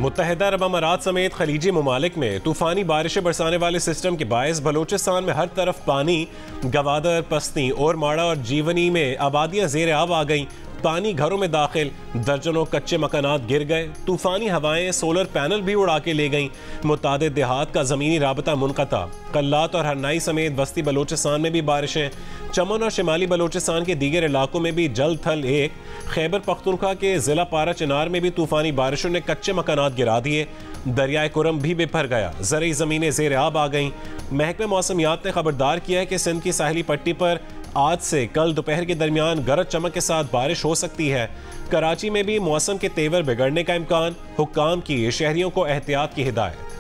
मुत्तहिदा अरब अमारात समेत खलीजी ममालिक में तूफ़ानी बारिशें बरसाने वाले सिस्टम के बायस बलोचिस्तान में हर तरफ पानी, गवादर, पस्ती और माड़ा और जीवनी में आबादियाँ ज़ेर आब आ गईं। पानी घरों में दाखिल, दर्जनों कच्चे मकानात गिर गए। तूफ़ानी हवाएं सोलर पैनल भी उड़ा के ले गईं। मुतादिद देहात का ज़मीनी राबता मुनक़ता। कल्लात और हरनाई समेत वस्ती बलोचिस्तान में भी बारिशें। चमन और शिमाली बलोचिस्तान के दीगर इलाकों में भी जल थल एक। खैबर पख्तूनख्वा के ज़िला पारा चिनार में भी तूफ़ानी बारिशों ने कच्चे मकानात गिरा दिए। दरियाए कुरम भी बिफर गया। ज़रई ज़मीनें ज़ेर आब आ गईं। महकमा मौसमियात ने खबरदार किया है कि सिंध की साहिली पट्टी पर आज से कल दोपहर के दरमियान गरज चमक के साथ बारिश हो सकती है। कराची में भी मौसम के तेवर बिगड़ने का इम्कान। हुक्काम की शहरियों को एहतियात की हिदायत।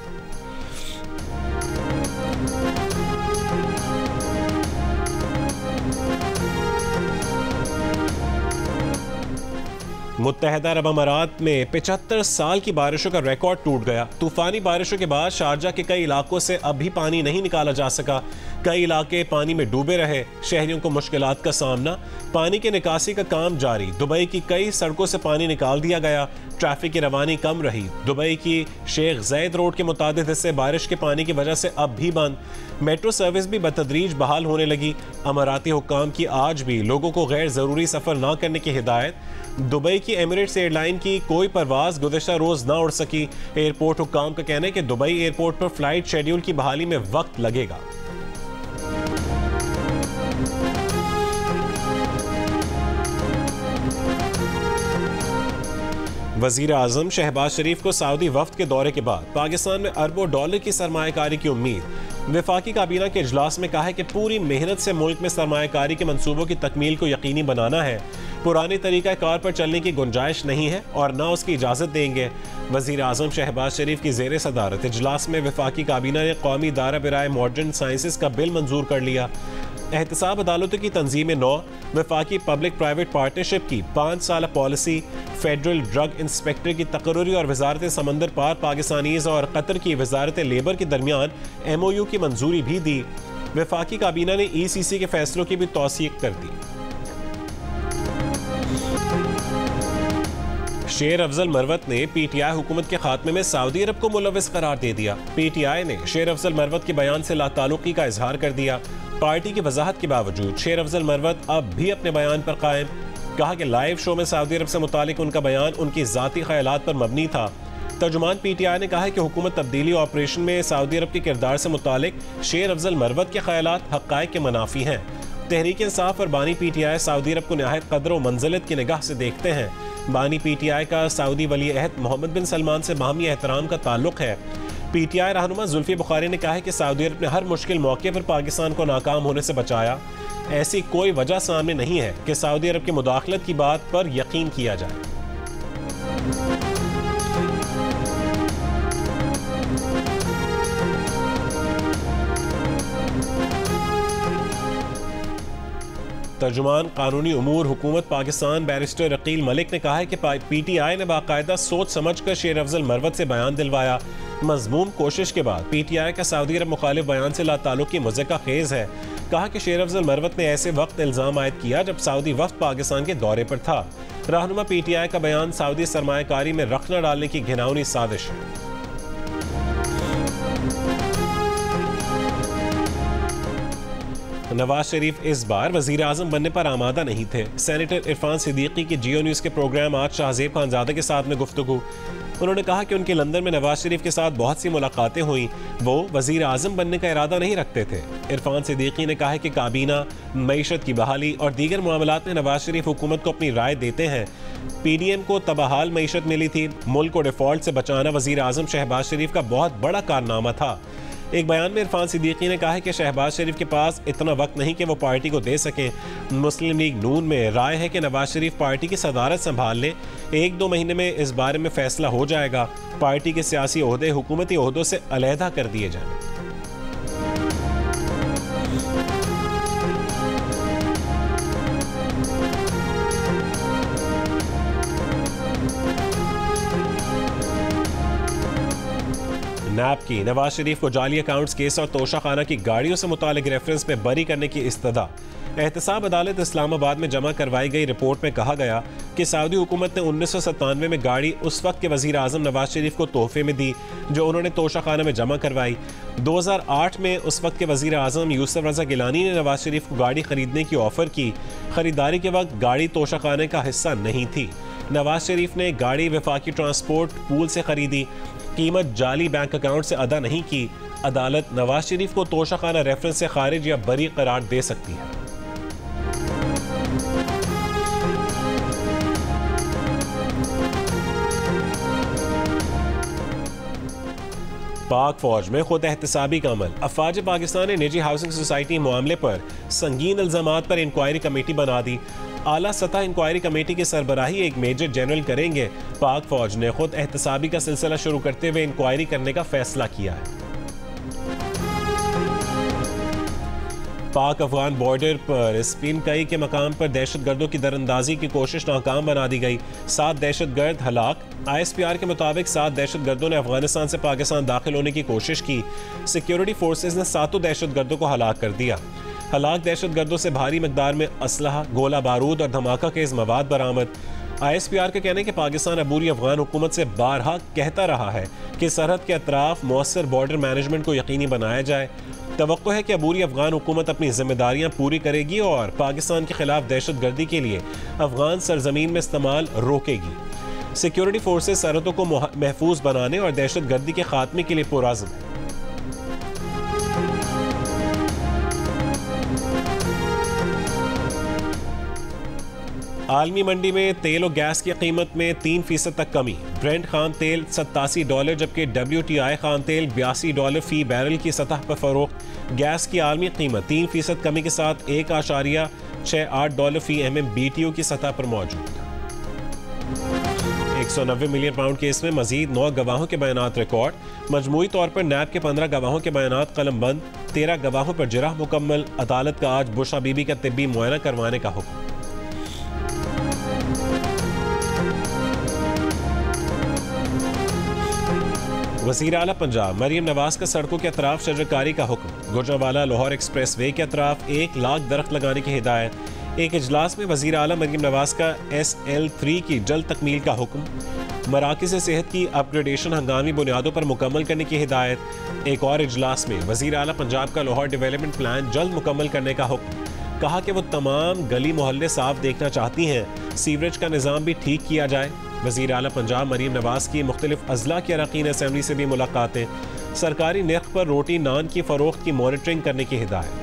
मुत्तहिदा अरब अमारात में 75 साल की बारिशों का रिकॉर्ड टूट गया। तूफानी बारिशों के बाद शारजा के कई इलाकों से अब भी पानी नहीं निकाला जा सका। कई इलाके पानी में डूबे रहे। शहरियों को मुश्किलात का सामना। पानी के निकासी का काम जारी। दुबई की कई सड़कों से पानी निकाल दिया गया। ट्रैफिक की रवानी कम रही। दुबई की शेख ज़ैद रोड के मुतादिद हिस्से बारिश के पानी की वजह से अब भी बंद। मेट्रो सर्विस भी बतदरीज बहाल होने लगी। अमाराती हुक्काम की आज भी लोगों को गैर ज़रूरी सफ़र न करने की हिदायत। दुबई की एमिरेट्स एयरलाइन की कोई परवाज़ गुज़श्ता रोज़ ना उड़ सकी। एयरपोर्ट हुक्काम का कहना है कि दुबई एयरपोर्ट पर फ्लाइट शेड्यूल की बहाली में वक्त लगेगा। वज़ीर आज़म शहबाज शरीफ को सऊदी वफ्द के दौरे के बाद पाकिस्तान में अरबों डॉलर की सरमायाकारी की उम्मीद। वफाकी काबीना के इजलास में कहा है कि पूरी मेहनत से मुल्क में सरमायाकारी के मंसूबों की तकमील को यकीनी बनाना है। पुरानी तरीका कार पर चलने की गुंजाइश नहीं है और न उसकी इजाज़त देंगे। वज़ीर आज़म शहबाज शरीफ की ज़ेर सदारत इजलास में वफाकी काबीना ने कौमी दायरा बराए मॉडर्न साइंसेस का बिल मंजूर कर लिया। एहतसाब अदालतों की तंजीम 9, वफाकी पब्लिक प्राइवेट पार्टनरशिप की 5 साल पॉलिसी, फेडरल ड्रग इंस्पेक्टर की तकर्री और वजारत समंदर पार पाकिस्तानीज़ और कतर की वजारत लेबर के दरमियान MOU की मंजूरी भी दी। वफाकी काबीना ने ECC के फैसलों की भी तौसीक कर दी। शेर अफजल मरवत ने PTI हुकूमत के खात्मे में सऊदी अरब को मुलव्विस करार दे दिया। PTI ने शेर अफजल मरवत के बयान से लाताल्लुकी का इजहार कर दिया। पार्टी की वजाहत के बावजूद शेर अफजल मरवत अब भी अपने बयान पर कायम। कहा कि लाइव शो में सऊदी अरब से मुतालिक उनका बयान उनकी ज़ाती ख्यालात पर मबनी था। तर्जुमान PTI ने कहा है कि हुकूमत तब्दीली ऑपरेशन में सऊदी अरब के किरदार से मुतालिक शेर अफजल मरवत के ख्यालात हक़ाइक़ के मुनाफी हैं। तहरीक इंसाफ और बानी PTI सऊदी अरब को नहायत कदर व मंजिलत की निगाह से देखते हैं। बानी PTI का सऊदी वली अहद मोहम्मद बिन सलमान से बाहमी एहतराम का ताल्लुक है। PTI रहनुमा जुल्फी बुखारी ने कहा है कि सऊदी अरब ने हर मुश्किल मौके पर पाकिस्तान को नाकाम होने से बचाया। ऐसी कोई वजह सामने नहीं है कि सऊदी अरब की मुदाखलत की बात पर यकीन किया जाए। तर्जुमान कानूनी उमूर हुकूमत पाकिस्तान बैरिस्टर रकील मलिक ने कहा है कि PTI ने बाकायदा सोच समझ कर शेर अफजल मरवत से बयान दिलवाया। मजमूम कोशिश के बाद PTI का सऊदी अरब मुखालिफ बयान से लाताल्लुकी मुज़क्का खेज है। कहा कि शेर अफजल मरवत ने ऐसे वक्त इल्ज़ाम आयद किया जब सऊदी वफ्द पाकिस्तान के दौरे पर था। रहनुमा PTI का बयान सऊदी सरमायाकारी में रख न डालने की घिनौनी साजिश है। नवाज शरीफ इस बार वज़ीर आज़म बनने पर आमादा नहीं थे। सेनेटर इरफान सिद्दीकी की जियो न्यूज़ के प्रोग्राम आज शाहज़ेब खानज़ादा के साथ में गुफ्तगू। उन्होंने कहा कि उनके लंदन में नवाज शरीफ के साथ बहुत सी मुलाकातें हुई। वो वज़ीर आज़म बनने का इरादा नहीं रखते थे। इरफान सिद्दीकी ने कहा है कि काबीना, मईशत की बहाली और दीगर मामलात में नवाज शरीफ हुकूमत को अपनी राय देते हैं। PDM को तबाहाल मईशत मिली थी। मुल्क को डिफ़ॉल्ट से बचाना वज़ीर आज़म शहबाज शरीफ का बहुत बड़ा कारनामा था। एक बयान में इरफान सिद्दीकी ने कहा है कि शहबाज शरीफ के पास इतना वक्त नहीं कि वो पार्टी को दे सकें। मुस्लिम लीग नून में राय है कि नवाज शरीफ पार्टी की सदारत संभाल लें। 1-2 महीने में इस बारे में फैसला हो जाएगा। पार्टी के सियासी ओहदे हुकूमती ओहदों से अलहदा कर दिए जाएं। नैब की नवाज शरीफ को जाली अकाउंट्स केस और तोशाखाना की गाड़ियों से मुतालिक रेफरेंस पे बरी करने की इस्तदा। एहतसाब अदालत इस्लामाबाद में जमा करवाई गई रिपोर्ट में कहा गया कि सऊदी हुकूमत ने 1997 में गाड़ी उस वक्त के वजीर आजम नवाज शरीफ को तोहफे में दी जो उन्होंने तोशाखाना में जमा करवाई। 2008 में उस वक्त के वजीर आजम यूसुफ रजा गिलानी ने नवाज शरीफ को गाड़ी खरीदने की ऑफर की। खरीदारी के वक्त गाड़ी तोशाखाने का हिस्सा नहीं थी। नवाज शरीफ ने गाड़ी वफाकी ट्रांसपोर्ट पूल से खरीदी, कीमत जाली बैंक अकाउंट से अदा नहीं की। अदालत नवाज शरीफ को तोशाखाना रेफरेंस से खारिज या बरी करार दे सकती है। पाक फौज में खुद एहतसाबी का अमल। अफवाज पाकिस्तान ने निजी हाउसिंग सोसाइटी मामले पर संगीन इल्जामात पर इंक्वायरी कमेटी बना दी। आला सतह इंक्वायरी कमेटी की सरबराही एक मेजर जनरल करेंगे। पाक फौज ने खुद एहतसाबी का सिलसिला शुरू करते हुए इंक्वायरी करने का फैसला किया है। पाक अफगान बॉर्डर पर स्पिन कई के मकाम पर दहशतगर्दों की दरअंदाजी की कोशिश नाकाम बना दी गई। 7 दहशतगर्द हलाक। ISPR के मुताबिक 7 दहशतगर्दों ने अफगानिस्तान से पाकिस्तान दाखिल होने की कोशिश की। सिक्योरिटी फोर्सेज ने 7 दहशतगर्दों को हलाक कर दिया। हलाक दहशतगर्दों से भारी मकदार में असलहा, गोला बारूद और धमाका खेज मवाद बरामद। ISPR का कहना है कि पाकिस्तान अबूरी अफगान हुकूमत से बारहा कहता रहा है कि सरहद के अतराफ मौसर बॉर्डर मैनेजमेंट को यकीनी बनाया जाए। तवक्को है कि अबूरी अफगान हुकूमत अपनी जिम्मेदारियां पूरी करेगी और पाकिस्तान के खिलाफ दहशतगर्दी के लिए अफगान सरजमीन में इस्तेमाल रोकेगी। सिक्योरिटी फोर्सेस सरहदों को महफूज बनाने और दहशतगर्दी के खात्मे के लिए पुरअज़्म है। आलमी मंडी में तेल और गैस की कीमत में 3% तक कमी। ब्रेंट खाम तेल $87 जबकि WTI खाम तेल $82 फी बैरल की सतह पर फरोख्त। गैस की आलमी कीमत 3% कमी के साथ $1.68 फी MMBTU की सतह पर मौजूद। 190 मिलियन पाउंड केस में मजीद 9 गवाहों के बयानात रिकॉर्ड। मजमूई तौर पर नैब के 15 गवाहों के बयानात कलमबंद। 13 गवाहों पर जिरह मुकम्मल। अदालत का आज बुशरा बीबी का तिब्बी मुआयना करवाने का हुक्म। वज़ीर आला पंजाब मरीम नवाज का सड़कों के अतराफ शजरकारी का हुक्म। गुजरांवाला लाहौर एक्सप्रेस वे के अतराफ 1 लाख दरख्त लगाने की हिदायत। एक इजलास में वज़ीर आला मरीम नवाज का SL3 की जल्द तकमील का हुक्म। मराकिज़ सेहत की अपग्रेडेशन हंगामी बुनियादों पर मुकम्मल करने की हिदायत। एक और इजलास में वज़ीर आला पंजाब का लाहौर डेवलपमेंट प्लान जल्द मुकम्मल करने का हुक्म। कहा कि वो तमाम गली मोहल्ले साफ देखना चाहती हैं, सीवरेज का निज़ाम भी ठीक किया जाए। वज़ीर आला पंजाब मरीम नवाज की मुख्तलिफ अजला के अरकान असम्बली से भी मुलाकातें। सरकारी नर्ख पर रोटी नान की फ़रोख्त की मॉनिटरिंग करने की हिदायत।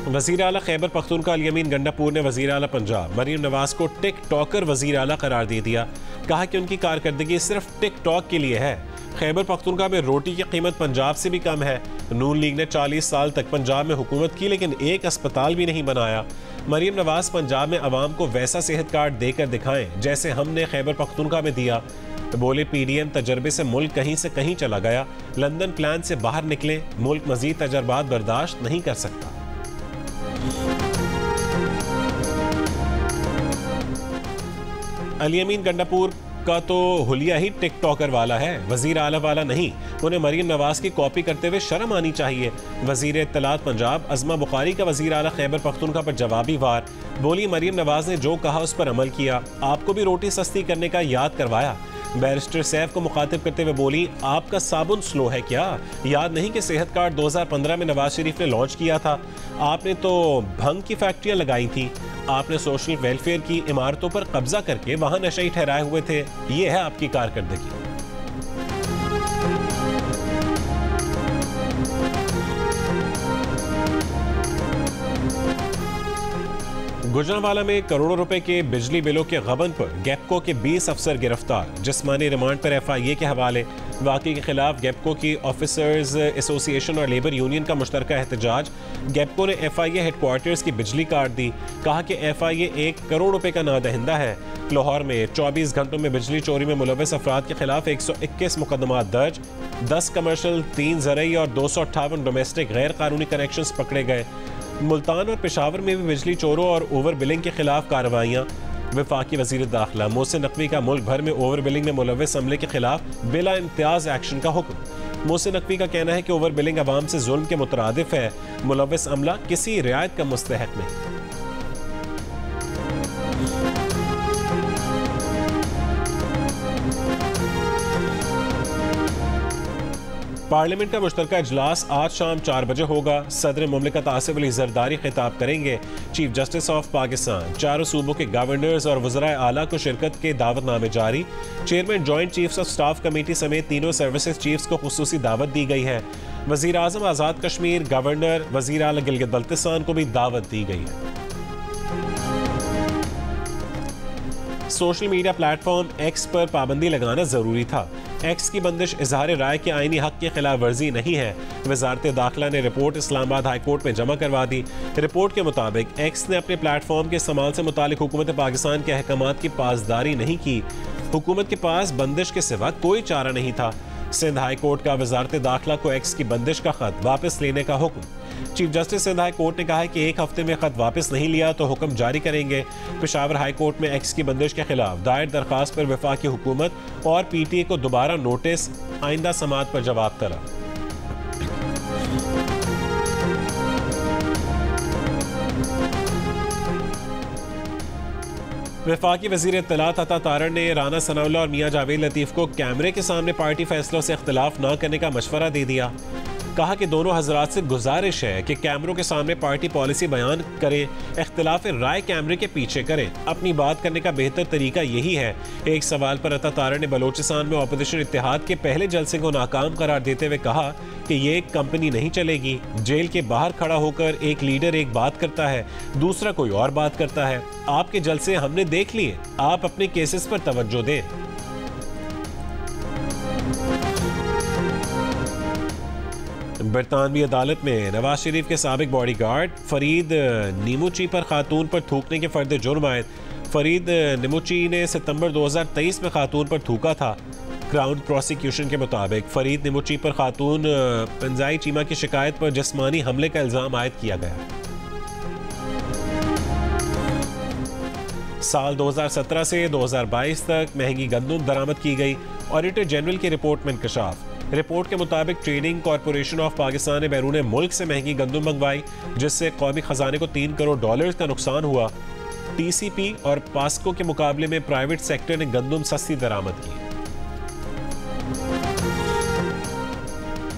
वज़ीर आला खैबर पख्तूनख्वा अल यमीन गंडापुर ने वज़ीर आला पंजाब मरीम नवाज को टिक टॉकर वज़ीर आला करार दे दिया। कहा कि उनकी कारकर्दगी सिर्फ टिक टॉक के लिए है। खैबर पख्तूनख्वा में रोटी की कीमत पंजाब से भी कम है। नून लीग ने 40 साल तक पंजाब में हुकूमत की लेकिन एक अस्पताल भी नहीं बनाया। मरीम नवाज पंजाब में अवाम को वैसा सेहत कार्ड देकर दिखाएं जैसे हमने खैबर पख्तूनख्वा में दिया। बोले PDM तजर्बे से मुल्क कहीं से कहीं चला गया। लंदन प्लान से बाहर निकले, मुल्क मजीद तजर्बात बर्दाश्त नहीं कर सकता। अल यमीन गंडापुर का तो हुलिया ही टिकटॉकर वाला है, वजीर आला वाला नहीं। उन्हें मरीम नवाज की कॉपी करते हुए शर्म आनी चाहिए। वजीर इत्तलात पंजाब अज़मा बुखारी का वजीर आला खैबर पख्तूनख्वा पर जवाबी वार। बोली मरीम नवाज ने जो कहा उस पर अमल किया। आपको भी रोटी सस्ती करने का याद करवाया। बैरिस्टर सैफ को मुखातिब करते हुए बोली आपका साबुन स्लो है क्या? याद नहीं कि सेहत कार्ड 2015 में नवाज शरीफ ने लॉन्च किया था? आपने तो भंग की फैक्ट्रियां लगाई थी। आपने सोशल वेलफेयर की इमारतों पर कब्जा करके वहां नशई ठहराए हुए थे। ये है आपकी कारकर्दगी। गुजरांवाला में करोड़ों रुपए के बिजली बिलों के गबन पर गैपको के 20 अफसर गिरफ्तार। जिस्मानी रिमांड पर FIA के हवाले। वाक़े के खिलाफ गैपको की ऑफिसर्स एसोसिएशन और लेबर यूनियन का मुश्तरका एहतजाज। गैपको ने FIA हेडक्वार्टर्स की बिजली काट दी। कहा कि FIA 1 करोड़ रुपए का नादहिंदा है। लाहौर में 24 घंटों में बिजली चोरी में मुलव्वस अफराद के खिलाफ 121 मुकदमात दर्ज। 10 कमर्शल, 3 ज़रई और 258 डोमेस्टिक गैर कानूनी कनेक्शंस पकड़े गए। मुल्तान और पेशावर में भी बिजली चोरों और ओवर बिलिंग के खिलाफ कार्रवाइयाँ। वफाकी वज़ीर दाखिला मोहसिन नकवी का मुल्क भर में ओवर बिलिंग में मुलव्वस अमले के खिलाफ बिला इम्तियाज एक्शन का हुक्म। मोहसिन नकवी का कहना है कि ओवर बिलिंग अवाम से जुल्म के मुतरादिफ है, मुलव्वस अमला किसी रियायत का मुस्तहक नहीं। पार्लियामेंट का मुश्तरका इजलास आज शाम 4 बजे होगा। सदर मुमलिकत आसिफ अली जरदारी खिताब करेंगे। चीफ जस्टिस ऑफ पाकिस्तान, चारों सूबों के गवर्नर्स और वज़राए आला को शिरकत के दावतनामे जारी। Chairman joint chiefs of staff committee समेत तीनों सर्विसेज चीफ्स को खुसूसी दावत दी गई है। वज़ीर आज़म आज़ाद कश्मीर, गवर्नर, वज़ीर आला गिलगित बल्तिस्तान को भी दावत दी गई है। सोशल मीडिया प्लेटफॉर्म एक्स पर पाबंदी लगाना जरूरी था। एक्स की बंदिश इजहार राय के आईनी हक की खिलाफ वर्जी नहीं है। वजारत दाखिला ने रिपोर्ट इस्लामाबाद हाई कोर्ट में जमा करवा दी। रिपोर्ट के मुताबिक एक्स ने अपने प्लेटफॉर्म के इस्तेमाल से मुतालिक हुकूमत पाकिस्तान के अहकामात की पासदारी नहीं की। हुकूमत के पास बंदिश के सिवा कोई चारा नहीं था। सिंध हाई कोर्ट का वजारत दाखिला को एक्स की बंदिश का खत वापस लेने का हुक्म। Chief justice Sindh high court ने कहा है कि एक हफ्ते में खत वापस नहीं लिया तो हुक्म जारी करेंगे। पेशावर हाई कोर्ट में एक्स की बंदिश के खिलाफ दायर दरखास्त पर वफाकी हुकूमत और पीटीए को दोबारा नोटिस, आइंदा समाअत पर जवाब तलब। वफाकी वज़ीर इत्तलात अता तारड़ ने राना सनाउल्लाह और मियां जावेद लतीफ़ को कैमरे के सामने पार्टी फैसलों से इख्तिलाफ न करने का मशवरा दे दिया। कहा कि दोनों हजरात से गुजारिश है कि कैमरों के सामने पार्टी पॉलिसी बयान करें, इख्तिलाफ राय कैमरे के पीछे करें। अपनी बात करने का बेहतर तरीका यही है। एक सवाल पर अता तारड़ ने बलोचिस्तान में अपोजिशन इत्तेहाद के पहले जलसे को नाकाम करार देते हुए कहा कि ये कंपनी नहीं चलेगी। जेल के बाहर खड़ा होकर एक लीडर एक बात करता है, दूसरा कोई और बात करता है। आपके जलसे हमने देख लिए, आप अपने केसेस पर तवज्जो दें। बरतानवी अदालत में नवाज शरीफ के साबिक बॉडीगार्ड फरीद निमुची पर खातून पर थूकने के फर्द जुर्म आयद। फरीद निमुची ने सितंबर 2023 में खातून पर थूका था। क्राउन प्रोसिक्यूशन के मुताबिक फरीद निमुची पर खातून पंजाई चीमा की शिकायत पर जिस्मानी हमले का इल्जाम आयद किया गया। साल 2017 से 2022 तक महंगी गंदम दरामद की गई। ऑडिटर जनरल की रिपोर्ट में इंकशाफ। रिपोर्ट के मुताबिक ट्रेडिंग कॉरपोरेशन ऑफ पाकिस्तान ने बैरून मुल्क से महंगी गंदम मंगवाई, जिससे कौमी खजाने को $3 करोड़ का नुकसान हुआ। टीसीपी और पास्को के मुकाबले में प्राइवेट सेक्टर ने गंदम सस्ती दरामद की।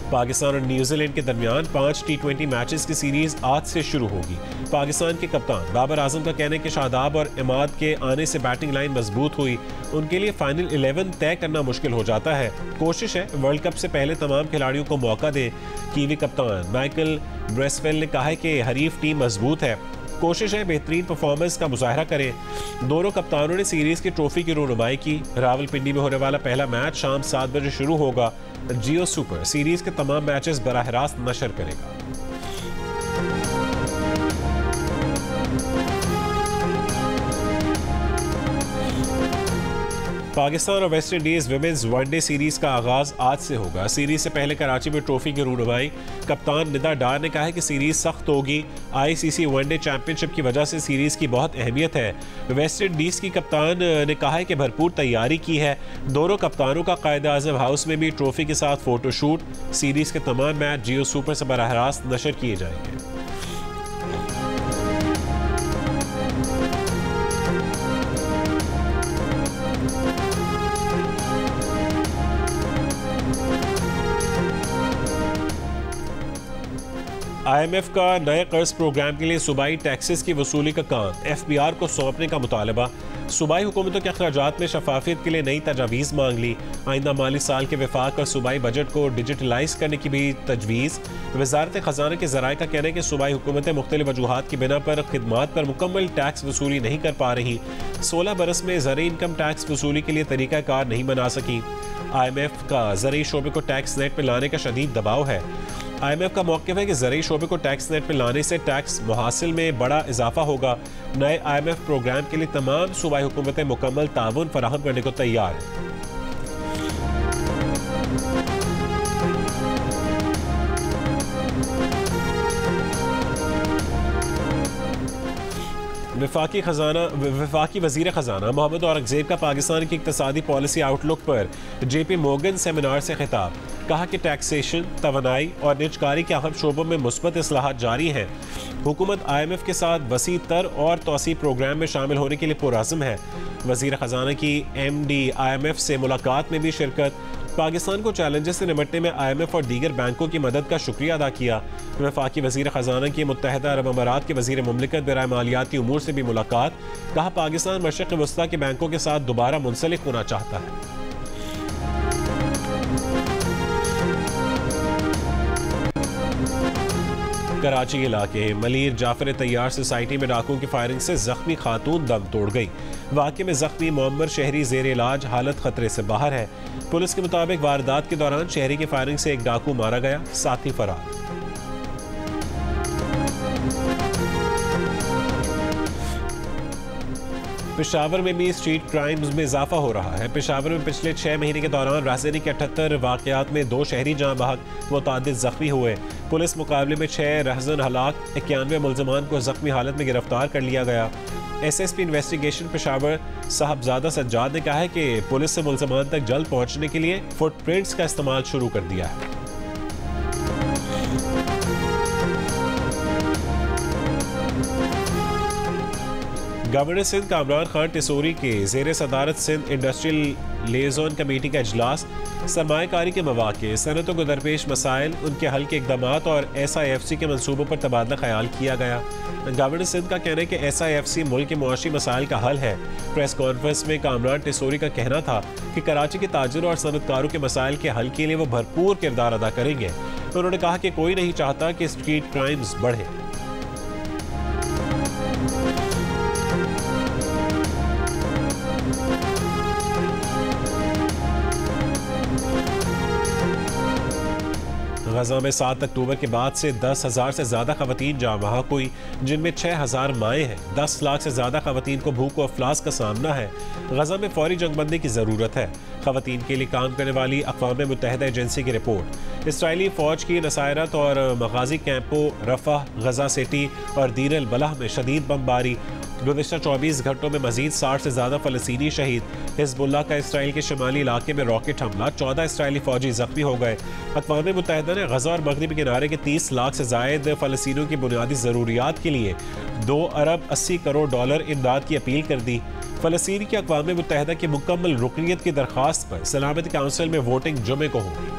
पाकिस्तान और न्यूजीलैंड के दरमियान 5 T20 मैचेस की सीरीज आज से शुरू होगी। पाकिस्तान के कप्तान बाबर आजम का कहना है कि शादाब और इमाद के आने से बैटिंग लाइन मजबूत हुई। उनके लिए फाइनल 11 तय करना मुश्किल हो जाता है। कोशिश है वर्ल्ड कप से पहले तमाम खिलाड़ियों को मौका दे। कीवी कप्तान माइकल ब्रेसवेल ने कहा है कि हरीफ टीम मजबूत है, कोशिश है बेहतरीन परफॉर्मेंस का मुजाहरा करें। दोनों कप्तानों ने सीरीज की ट्रॉफी की रूनुमाई की। रावलपिंडी में होने वाला पहला मैच शाम 7 बजे शुरू होगा। जियो सुपर सीरीज के तमाम मैचेस बराह रास्त नशर करेगा। पाकिस्तान और West Indies women's one day series का आगाज आज से होगा। सीरीज से पहले कराची में ट्रॉफी की रूनुमाई। कप्तान निदा डार ने कहा है कि सीरीज सख्त होगी। आईसीसी वनडे चैंपियनशिप की वजह से सीरीज की बहुत अहमियत है। वेस्ट इंडीज की कप्तान ने कहा है कि भरपूर तैयारी की है। दोनों कप्तानों का कायद-ए-आज़म हाउस में भी ट्रॉफी के साथ फोटोशूट। सीरीज के तमाम मैच जियो सुपर से बराह रास्त नशर किए जाएंगे। IMF का नए कर्ज प्रोग्राम के लिए सूबाई टैक्सेस की वसूली का काम FBR को सौंपने का मुतालबा। सूबाई हुकूमतों के अखराजात में शफाफियत के लिए नई तजावीज़ मांग ली। आइंदा माली साल के वफाक और सूबाई बजट को डिजिटलाइज करने की भी तजवीज़। वजारत ख़जाना के ज़राए का कहना है कि सूबाई हुकूमतें मुख्तलिफ वजूहात की बिना पर खिदमात पर मुकम्मल टैक्स वसूली नहीं कर पा रही। 16 बरस में ज़र इनकम टैक्स वसूली के लिए तरीका कार नहीं बना सकी। IMF का ज़रूरी शोबे को टैक्स नेट पर लाने का शदीद दबाव है। IMF का मौक़िफ़ है कि ज़रूरी शोबे को टैक्स नेट पर लाने से टैक्स मुहासिल में बड़ा इजाफा होगा। नए IMF प्रोग्राम के लिए तमाम सूबाई हुकूमतें मुकम्मल ताउन फराहम करने को तैयार हैं। वफाकी वज़ीर ख़जाना मोहम्मद औरंगज़ेब का पाकिस्तान की इक़्तिसादी पॉलिसी आउटलुक पर JP मोर्गन सेमिनार से खिताब। कहा कि टैक्सेशन, तवानाई और निजकारी के अहम शोबों में मुस्बत इस्लाहात जारी हैं। हुकूमत IMF के साथ वसी तर और तोसी प्रोग्राम में शामिल होने के लिए पुरअज़्म है। वज़ीर ख़जाना की MD IMF से मुलाकात में भी शिरकत। पाकिस्तान को चैलेंजेस से निपटने में IMF और दीगर बैंकों की मदद का शुक्रिया अदा किया। वफाकी वज़ीर ख़जाना की मुत्तहिदा अरब अमारात के वज़ीर मुमलिकत बराए मालियाती उमूर से भी मुलाकात। कहा पाकिस्तान मशरिक़ वस्ता के बैंकों के साथ दोबारा मुंसलिक होना चाहता है। कराची इलाके मलीर जाफर तैयार सोसाइटी में डाकुओं की फायरिंग से जख्मी खातून दम तोड़ गई। वाक़े में जख्मी मोहम्मद शहरी जेर इलाज, हालत खतरे से बाहर है। पुलिस के मुताबिक वारदात के दौरान शहरी की फायरिंग से एक डाकू मारा गया, साथी फरार। पेशावर में भी स्ट्रीट क्राइम्स में इजाफा हो रहा है। पेशावर में पिछले 6 महीने के दौरान राजधानी के 78 वाक़यात में 2 शहरी जाँ बहक, मुतअद्दिद जख्मी हुए। पुलिस मुकाबले में 6 रहज़न हलाक, 91 मुल्ज़मान को जख्मी हालत में गिरफ्तार कर लिया गया। SSP इन्वेस्टिगेशन पेशावर साहबजादा सज्जाद ने कहा है कि पुलिस से मुल्ज़मान तक जल्द पहुँचने के लिए फुटप्रिंट्स का इस्तेमाल शुरू कर दिया है। गवर्नर सिंध कामरान खान टिसोरी के ज़ेर सदारत सिंध इंडस्ट्रियल लिएज़ोन कमेटी का इजलास। सरमायाकारी के मौक़े, सनतों को दरपेश मसाइल, उनके हल के इक़दामात और SIFC के मनसूबों पर तबादला ख्याल किया गया। गवर्नर सिंध का कहना है कि SIFC मुल्क के मुआशी मसाइल का हल है। प्रेस कॉन्फ्रेंस में कामरान टिसोरी का कहना था कि कराची के ताजिरों और सनतकारों के मसाइल के हल के लिए वो भरपूर किरदार अदा करेंगे। उन्होंने कहा कि कोई नहीं चाहता कि स्ट्रीट क्राइम्स बढ़े। गजा में 7 अक्टूबर के बाद से 10,000 से ज़्यादा ख़वातीन जाँ बहक हुई, जिनमें 6,000 माएँ हैं। 10 लाख से ज़्यादा ख़वातीन को भूख और अफलास का सामना है। गजा में फौरी जंगबंदी की ज़रूरत है। ख़वातीन के लिए काम करने वाली अक़वाम मुत्तहिदा एजेंसी की रिपोर्ट। इसराइली फ़ौज की नसायरत और मगाज़ी कैंपों रफ़ह, गजा सिटी और दीर अल बलह में शदीद बमबारी। गुज़िश्ता 24 घंटों में मज़ीद 60 से ज़्यादा फ़लस्तीनी शहीद। हिज़्बुल्लाह का इसराइल के शुमाली इलाके में रॉकेट हमला, 14 इसराइली फ़ौजी ज़ख्मी हो गए। अक़वाम मुत्तहिदा ने गजा और मगरिबी किनारे के 30 लाख से ज़ायद फ़लस्तीनियों की बुनियादी ज़रूरियात के लिए $2 अरब 80 करोड़ इमदाद की अपील कर दी। फ़लस्तीन की अक़वाम मुत्तहिदा की मुकम्मल रुकनियत की दरख्वास्त पर सलामती काउंसिल में वोटिंग जुमे को होगी।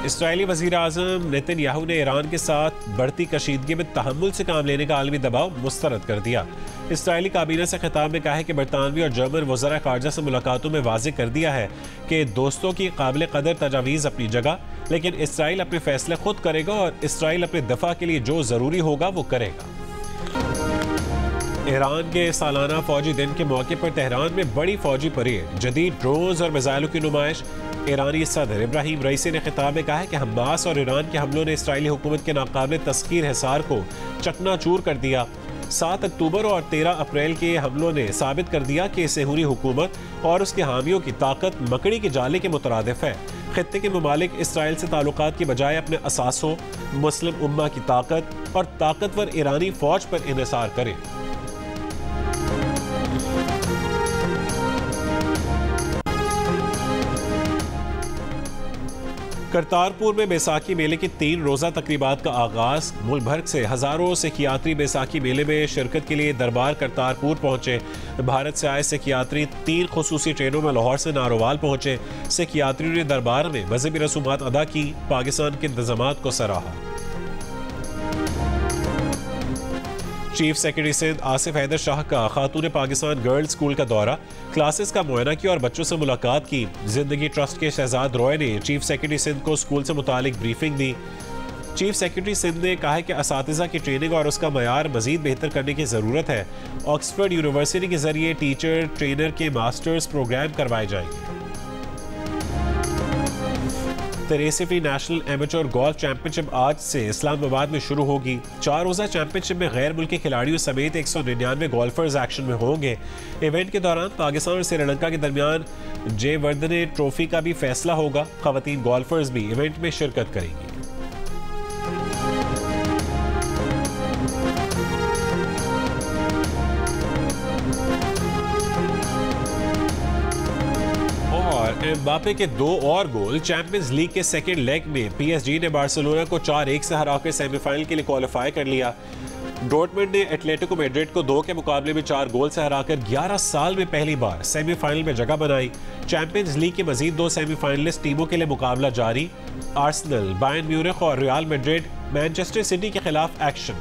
इसराइली वज़ीर आज़म नेतन्याहू ने ईरान के साथ बढ़ती कशीदगी में तहम्मुल से काम लेने का आलमी दबाव मुस्तरद कर दिया। इसराइली काबीना से खिताब में कहा है कि बरतानवी और जर्मन वज़रा ख़ारजा से मुलाकातों में वाज़ेह कर दिया है कि दोस्तों की काबिल कदर तजावीज़ अपनी जगह, लेकिन इसराइल अपने फैसले खुद करेगा और इसराइल अपने दफ़ा के लिए जो ज़रूरी होगा वो करेगा। ईरान के सालाना फौजी दिन के मौके पर तेहरान में बड़ी फौजी परेड, जदीद ड्रोन्स और मिसाइलों की नुमाइश। ईरानी सदर इब्राहिम रईसी ने खिताब में कहा है कि हमास और ईरान के हमलों ने इसराइली हुकूमत के नाकाबिल तस्खीर हिसार को चकनाचूर कर दिया। 7 अक्टूबर और 13 अप्रैल के हमलों ने साबित कर दिया कि सेहूरी हुकूमत और उसके हामियों की ताकत मकड़ी के जाले के मुतरादिफ है। खित्ते के ममालिक इसराइल से ताल्लुकात की बजाय अपने असासों, मुस्लिम उम्मा की ताकत और ताकतवर ईरानी फौज पर इन्हिसार करें। करतारपुर में बैसाखी मेले की 3 रोज़ा तकरीबात का आगाज। मुल्क भर से हज़ारों सिख यात्री बैसाखी मेले में शिरकत के लिए दरबार करतारपुर पहुंचे। भारत से आए सिख यात्री 3 खुसूसी ट्रेनों में लाहौर से नारोवाल पहुंचे। सिख यात्रियों ने दरबार में मजहबी रसूमात अदा की, पाकिस्तान के इंतजामात को सराहा। चीफ सेक्रेटरी सिंध आसिफ हैदर शाह का खातून पाकिस्तान गर्ल्स स्कूल का दौरा, क्लासेस का मुआयना किया और बच्चों से मुलाकात की। जिंदगी ट्रस्ट के शहजाद रॉय ने चीफ सेक्रेटरी सिंध को स्कूल से मुतालिक ब्रीफिंग दी। चीफ सेक्रेटरी सिंध ने कहा है कि असातिज़ा की ट्रेनिंग और उसका मयार मजीद बेहतर करने की ज़रूरत है। ऑक्सफोर्ड यूनिवर्सिटी के जरिए टीचर ट्रेनर के मास्टर्स प्रोग्राम करवाए जाएंगे। 63वीं नेशनल एमेच्योर गोल्फ चैंपियनशिप आज से इस्लामाबाद में शुरू होगी। 4 रोज़ा चैंपियनशिप में गैर मुल्की खिलाड़ियों समेत 199 गोल्फर्स एक्शन में होंगे। इवेंट के दौरान पाकिस्तान और श्रीलंका के दरमियान जे वर्धने ट्रॉफी का भी फैसला होगा। खवातीन गोल्फर्स भी इवेंट में शिरकत करेंगी। एम्बापे के 2 और गोल। चैंपियंस लीग के सेकेंड लेग में पीएसजी ने बार्सिलोना को 4-1 से हराकर सेमीफाइनल के लिए क्वालिफाई कर लिया। डॉर्टमुंड ने एटलेटिको मैड्रिड को 2 के मुकाबले में 4 गोल से हराकर 11 साल में पहली बार सेमीफाइनल में जगह बनाई। चैंपियंस लीग के मजीद 2 सेमीफाइनलिस्ट टीमों के लिए मुकाबला जारी। आर्सेनल, बायर्न म्यूनिख और रियल मैड्रिड मैनचेस्टर सिटी के खिलाफ एक्शन।